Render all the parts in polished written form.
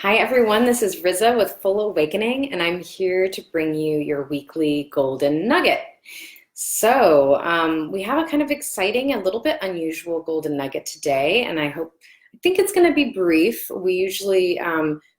Hi everyone, this is Riza with Full Awakening, and I'm here to bring you your weekly golden nugget. We have a kind of exciting, a little bit unusual golden nugget today, and I think it's going to be brief. We usually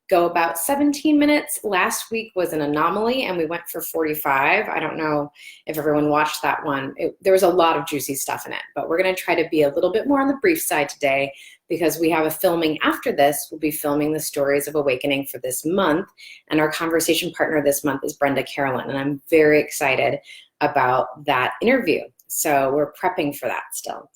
go about 17 minutes. Last week was an anomaly, and we went for 45. I don't know if everyone watched that one. There was a lot of juicy stuff in it, but we're going to try to be a little bit more on the brief side today because we have a filming after this. We'll be filming the stories of awakening for this month, and our conversation partner this month is Brenda Carolyn, and I'm very excited about that interview. So we're prepping for that still.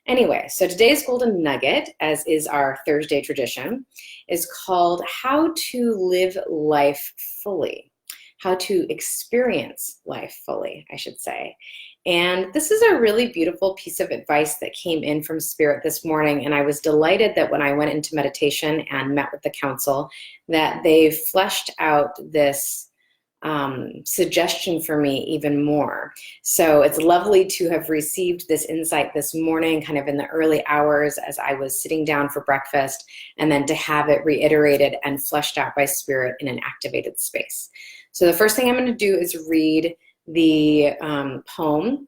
Anyway, so today's golden nugget, as is our Thursday tradition, is called How to Live Life Fully. How to experience life fully, I should say. And this is a really beautiful piece of advice that came in from Spirit this morning, and I was delighted that when I went into meditation and met with the council, that they fleshed out this suggestion for me even more. So it's lovely to have received this insight this morning, kind of in the early hours as I was sitting down for breakfast, and then to have it reiterated and fleshed out by Spirit in an activated space. So the first thing I'm going to do is read the poem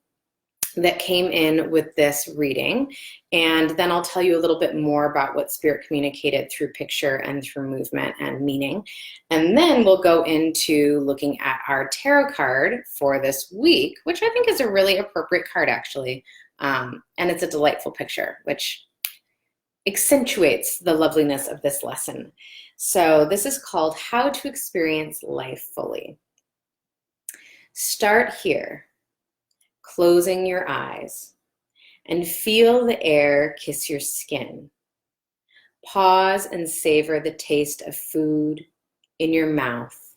that came in with this reading, and then I'll tell you a little bit more about what Spirit communicated through picture and through movement and meaning. And then we'll go into looking at our tarot card for this week, which I think is a really appropriate card actually. And it's a delightful picture, which accentuates the loveliness of this lesson. So this is called How to Experience Life Fully. Start here, closing your eyes, and feel the air kiss your skin. Pause and savor the taste of food in your mouth,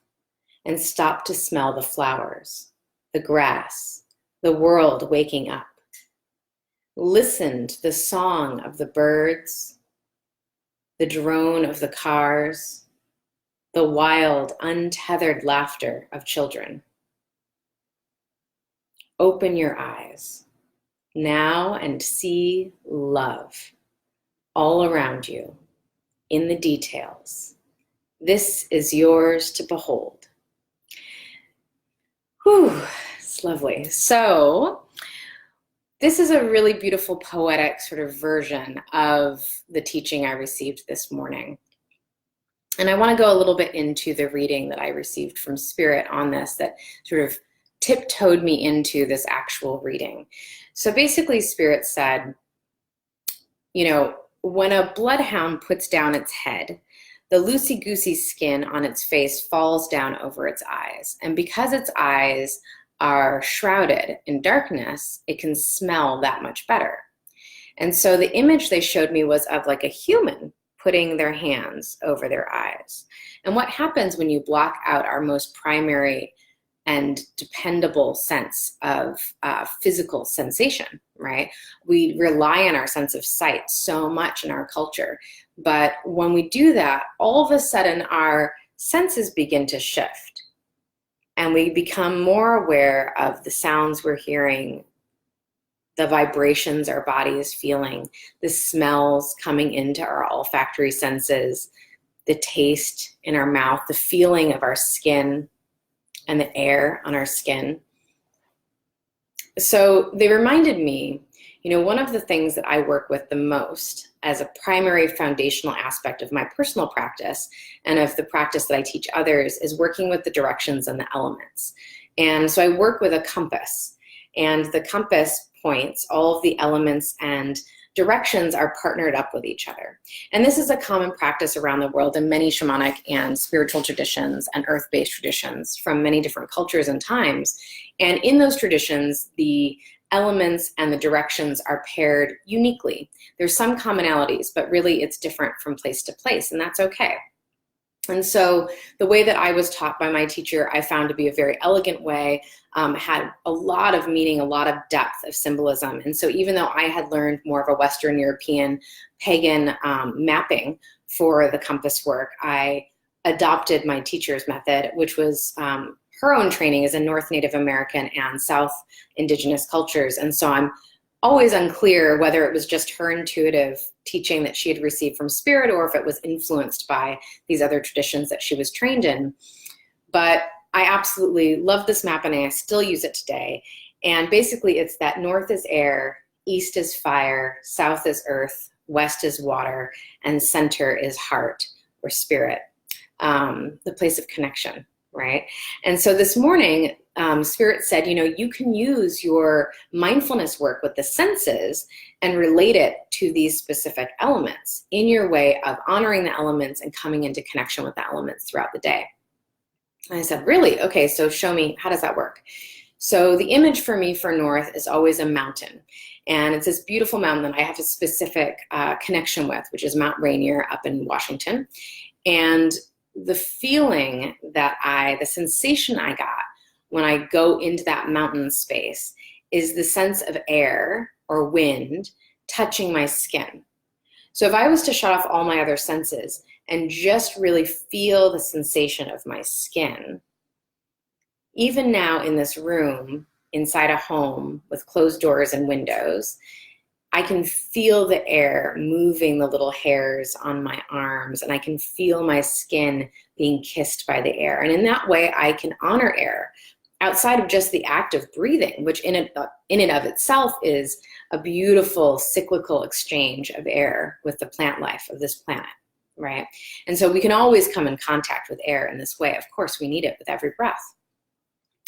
and stop to smell the flowers, the grass, the world waking up. Listen to the song of the birds, the drone of the cars, the wild, untethered laughter of children. Open your eyes now and see love all around you in the details. This is yours to behold. Whew, it's lovely. So this is a really beautiful poetic sort of version of the teaching I received this morning. And I want to go a little bit into the reading that I received from Spirit on this that sort of tiptoed me into this actual reading. So basically Spirit said, when a bloodhound puts down its head, the loosey-goosey skin on its face falls down over its eyes. And because its eyes are shrouded in darkness, it can smell that much better. And so the image they showed me was of like a human putting their hands over their eyes. And what happens when you block out our most primary and dependable sense of physical sensation, right? We rely on our sense of sight so much in our culture. But when we do that, all of a sudden our senses begin to shift. And we become more aware of the sounds we're hearing, the vibrations our body is feeling, the smells coming into our olfactory senses, the taste in our mouth, the feeling of our skin, and the air on our skin. So they reminded me, one of the things that I work with the most as a primary foundational aspect of my personal practice and of the practice that I teach others is working with the directions and the elements. And so I work with a compass, and the compass points all of the elements and directions are partnered up with each other. And this is a common practice around the world in many shamanic and spiritual traditions and earth-based traditions from many different cultures and times. And in those traditions, the elements and the directions are paired uniquely. There's some commonalities, but really it's different from place to place, and that's okay. And so the way that I was taught by my teacher, I found to be a very elegant way, had a lot of meaning, a lot of depth of symbolism. And so even though I had learned more of a Western European pagan mapping for the compass work, I adopted my teacher's method, which was her own training as a North Native American and South Indigenous cultures. And so I'm always unclear whether it was just her intuitive teaching that she had received from spirit or if it was influenced by these other traditions that she was trained in. But I absolutely love this map and I still use it today. And basically it's that north is air, east is fire, south is earth, west is water, and center is heart or spirit, the place of connection, right? And so this morning, Spirit said, you can use your mindfulness work with the senses and relate it to these specific elements in your way of honoring the elements and coming into connection with the elements throughout the day. And I said, really? Okay, so show me, how does that work? So the image for me for north is always a mountain. And it's this beautiful mountain that I have a specific connection with, which is Mount Rainier up in Washington. And the feeling the sensation I got when I go into that mountain space is the sense of air or wind touching my skin. So if I was to shut off all my other senses and just really feel the sensation of my skin, even now in this room, inside a home with closed doors and windows, I can feel the air moving the little hairs on my arms, and I can feel my skin being kissed by the air. And in that way, I can honor air outside of just the act of breathing, which in and of itself is a beautiful cyclical exchange of air with the plant life of this planet, right? And so we can always come in contact with air in this way. Of course, we need it with every breath.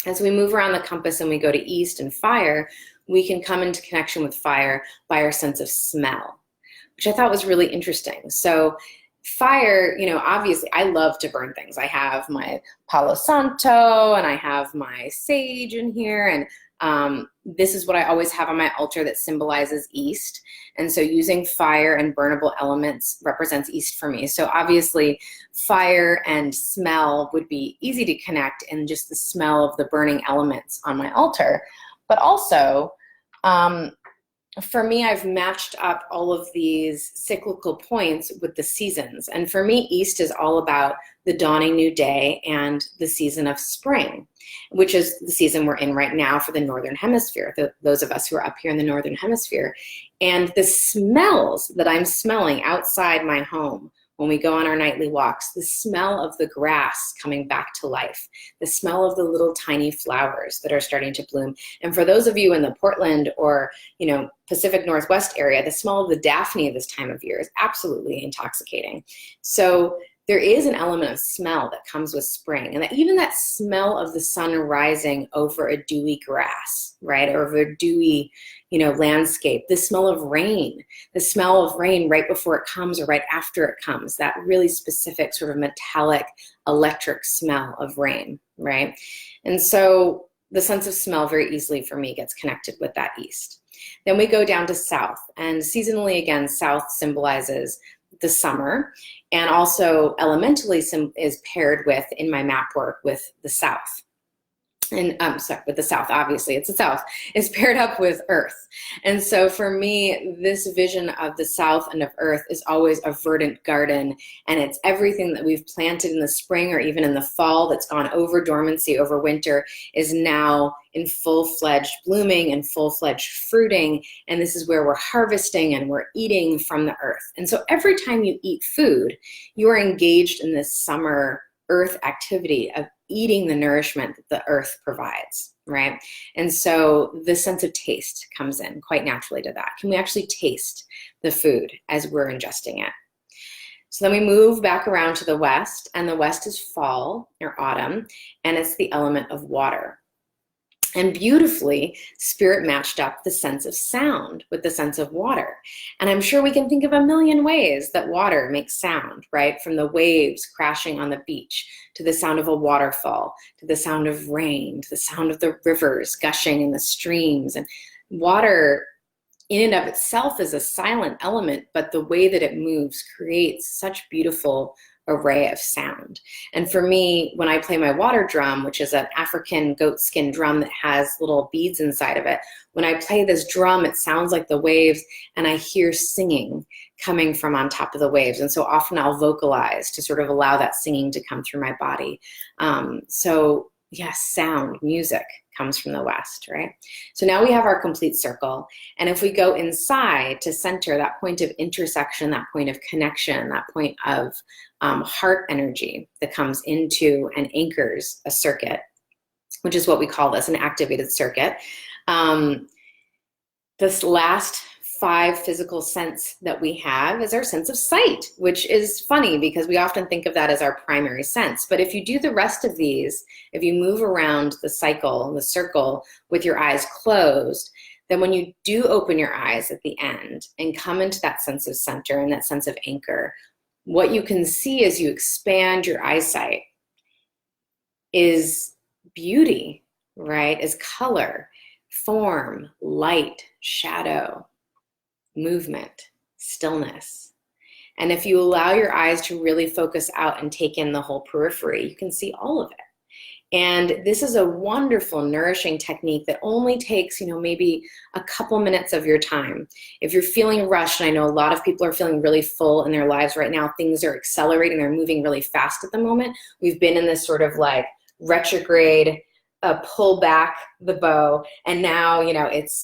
As we move around the compass and we go to east and fire, we can come into connection with fire by our sense of smell, which I thought was really interesting. So fire, obviously I love to burn things. I have my Palo Santo and I have my sage in here, and this is what I always have on my altar that symbolizes east. And so using fire and burnable elements represents east for me. So obviously fire and smell would be easy to connect in just the smell of the burning elements on my altar. But also, for me, I've matched up all of these cyclical points with the seasons. And for me, East is all about the dawning new day and the season of spring, which is the season we're in right now for the Northern Hemisphere, those of us who are up here in the Northern Hemisphere. And the smells that I'm smelling outside my home when we go on our nightly walks, the smell of the grass coming back to life, the smell of the little tiny flowers that are starting to bloom. And for those of you in the Portland or, Pacific Northwest area, the smell of the daphne this time of year is absolutely intoxicating. So there is an element of smell that comes with spring, and that even that smell of the sun rising over a dewy grass, right, or over a dewy, landscape, the smell of rain right before it comes or right after it comes, that really specific sort of metallic electric smell of rain, right? And so the sense of smell very easily for me gets connected with that east. Then we go down to south, and seasonally again, south symbolizes the summer, and also elementally is paired with, in my map work, with the south. And with the south, obviously it's the south, is paired up with earth. And so for me, this vision of the south and of earth is always a verdant garden, and it's everything that we've planted in the spring or even in the fall that's gone over dormancy over winter is now in full-fledged blooming and full-fledged fruiting, and this is where we're harvesting and we're eating from the earth. And so every time you eat food, you are engaged in this summer earth activity of eating the nourishment that the earth provides, right? And so the sense of taste comes in quite naturally to that. Can we actually taste the food as we're ingesting it? So then we move back around to the west, and the west is fall or autumn, and it's the element of water. And beautifully, Spirit matched up the sense of sound with the sense of water. And I'm sure we can think of a million ways that water makes sound, right? From the waves crashing on the beach, to the sound of a waterfall, to the sound of rain, to the sound of the rivers gushing in the streams. And water in and of itself is a silent element, but the way that it moves creates such beautiful array of sound. And for me, when I play my water drum, which is an African goat skin drum that has little beads inside of it, when I play this drum, it sounds like the waves, and I hear singing coming from on top of the waves. And so often I'll vocalize to sort of allow that singing to come through my body. So yes, sound, music comes from the west, right? So now we have our complete circle. And if we go inside to center, that point of intersection, that point of connection, that point of heart energy that comes into and anchors a circuit, which is what we call this, an activated circuit. This last 5 physical sense that we have is our sense of sight, which is funny because we often think of that as our primary sense. But if you do the rest of these, if you move around the cycle, the circle with your eyes closed, then when you do open your eyes at the end and come into that sense of center and that sense of anchor, what you can see as you expand your eyesight is beauty, right? Is color, form, light, shadow, movement, stillness. And if you allow your eyes to really focus out and take in the whole periphery, you can see all of it. And this is a wonderful, nourishing technique that only takes, maybe a couple minutes of your time. If you're feeling rushed, and I know a lot of people are feeling really full in their lives right now, things are accelerating, they're moving really fast at the moment. We've been in this sort of like retrograde, pull back the bow, and now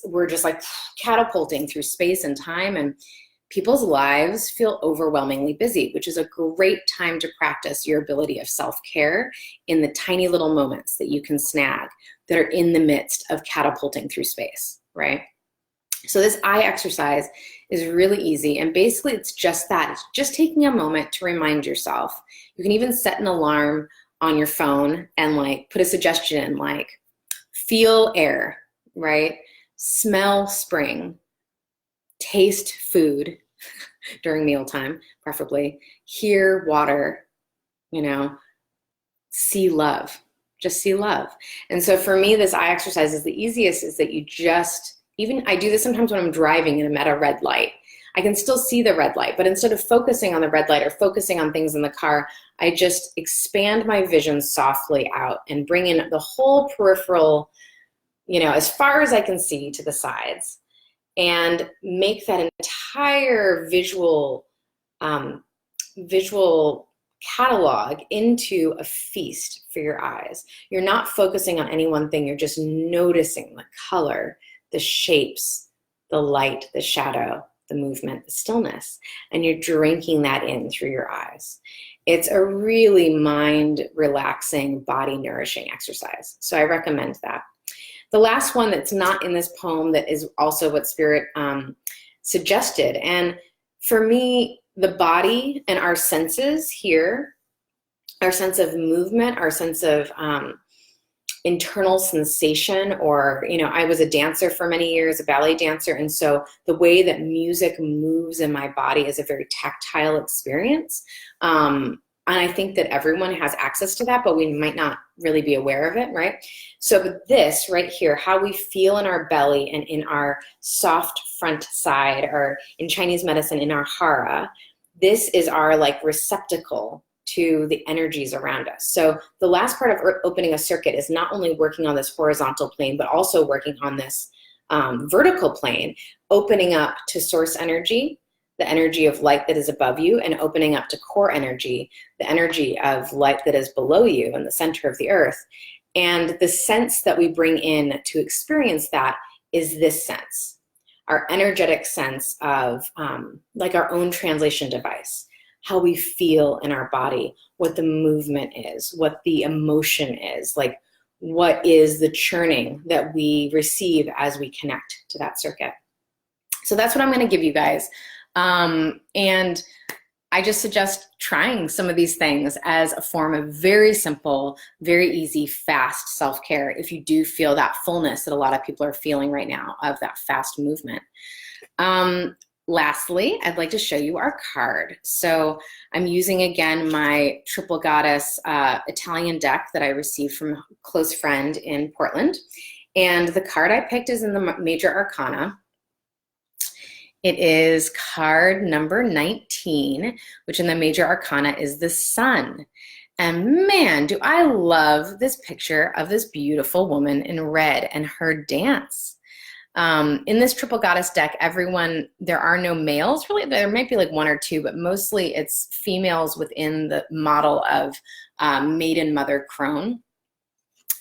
we're just like catapulting through space and time, and people's lives feel overwhelmingly busy, which is a great time to practice your ability of self-care in the tiny little moments that you can snag that are in the midst of catapulting through space, right? So this eye exercise is really easy, and basically it's just that. It's just taking a moment to remind yourself. You can even set an alarm on your phone and put a suggestion in, feel air, right? Smell spring, taste food during mealtime, preferably, hear water, see love, just see love. And so for me, this eye exercise is the easiest, is that I do this sometimes when I'm driving and I'm at a red light. I can still see the red light, but instead of focusing on the red light or focusing on things in the car, I just expand my vision softly out and bring in the whole peripheral, as far as I can see to the sides, and make that entire visual catalog into a feast for your eyes. You're not focusing on any one thing. You're just noticing the color, the shapes, the light, the shadow, the movement, the stillness, and you're drinking that in through your eyes. It's a really mind-relaxing, body-nourishing exercise. So I recommend that. The last one that's not in this poem that is also what Spirit suggested. And for me, the body and our senses here, our sense of movement, our sense of internal sensation, or, I was a dancer for many years, a ballet dancer. And so the way that music moves in my body is a very tactile experience. And I think that everyone has access to that, but we might not really be aware of it, right? So this right here, how we feel in our belly and in our soft front side, or in Chinese medicine, in our hara, this is our receptacle to the energies around us. So the last part of opening a circuit is not only working on this horizontal plane, but also working on this vertical plane, opening up to source energy, the energy of light that is above you, and opening up to core energy, the energy of light that is below you in the center of the earth. And the sense that we bring in to experience that is this sense, our energetic sense of our own translation device, how we feel in our body, what the movement is, what the emotion is, what is the churning that we receive as we connect to that circuit. So that's what I'm going to give you guys. And I just suggest trying some of these things as a form of very simple, very easy, fast self-care if you do feel that fullness that a lot of people are feeling right now of that fast movement. Lastly, I'd like to show you our card. So I'm using, again, my Triple Goddess Italian deck that I received from a close friend in Portland. And the card I picked is in the Major Arcana. It is card number 19, which in the Major Arcana is the Sun. And man, do I love this picture of this beautiful woman in red and her dance. In this Triple Goddess deck, there are no males, really. There might be one or two, but mostly it's females within the model of Maiden Mother Crone.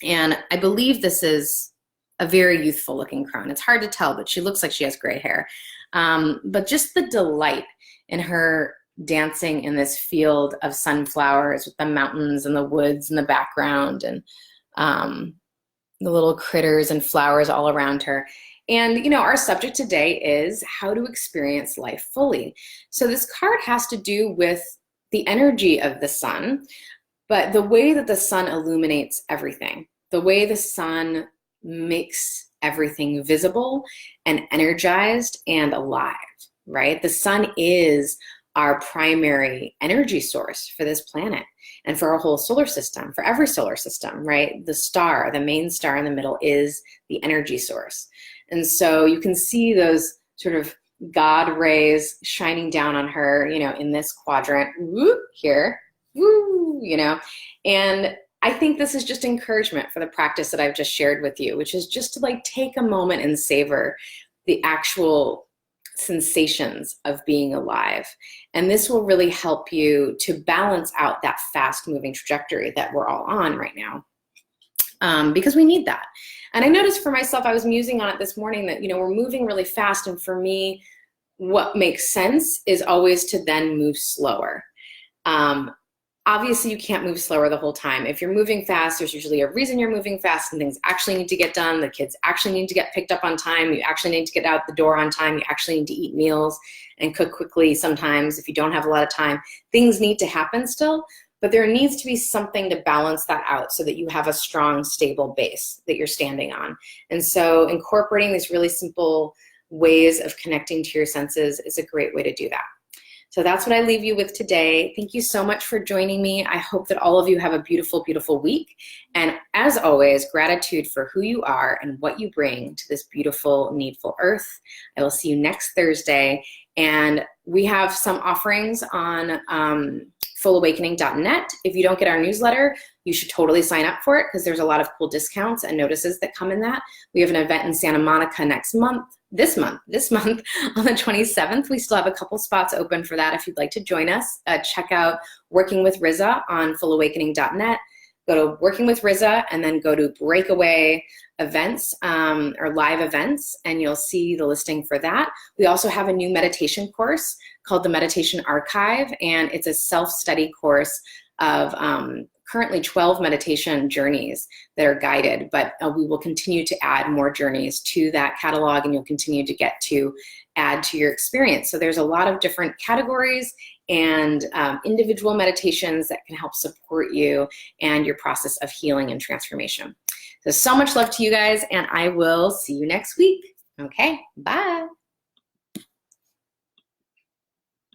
And I believe this is a very youthful looking crone. It's hard to tell, but she looks like she has gray hair. But just the delight in her dancing in this field of sunflowers with the mountains and the woods in the background, and the little critters and flowers all around her. And, you know, our subject today is how to experience life fully. So this card has to do with the energy of the sun, but the way that the sun illuminates everything, the way the sun makes everything visible and energized and alive, right? The sun is our primary energy source for this planet and for our whole solar system, for every solar system, right? The star, the main star in the middle, is the energy source. And so you can see those sort of God rays shining down on her, you know, in this quadrant, whoop, here, woo, you know. And I think this is just encouragement for the practice that I've just shared with you, which is just to like take a moment and savor the actual sensations of being alive. And this will really help you to balance out that fast moving trajectory that we're all on right now, because we need that. And I noticed for myself, I was musing on it this morning that, you know, we're moving really fast. And for me, what makes sense is always to then move slower. Obviously, you can't move slower the whole time. If you're moving fast, there's usually a reason you're moving fast, and things actually need to get done. The kids actually need to get picked up on time. You actually need to get out the door on time. You actually need to eat meals and cook quickly sometimes if you don't have a lot of time. Things need to happen still, but there needs to be something to balance that out so that you have a strong, stable base that you're standing on. And so incorporating these really simple ways of connecting to your senses is a great way to do that. So that's what I leave you with today. Thank you so much for joining me. I hope that all of you have a beautiful, beautiful week. And as always, gratitude for who you are and what you bring to this beautiful, needful earth. I will see you next Thursday. And we have some offerings on fullawakening.net. If you don't get our newsletter, you should totally sign up for it because there's a lot of cool discounts and notices that come in that. We have an event in Santa Monica this month on the 27th. We still have a couple spots open for that if you'd like to join us. Check out Working with Riza on fullawakening.net. Go to Working with Riza and then go to Breakaway events or live events, and you'll see the listing for that. We also have a new meditation course called the Meditation Archive, and it's a self-study course of currently 12 meditation journeys that are guided, but we will continue to add more journeys to that catalog, and you'll continue to get to add to your experience. So there's a lot of different categories and individual meditations that can help support you and your process of healing and transformation. So much love to you guys, and I will see you next week. Okay, bye.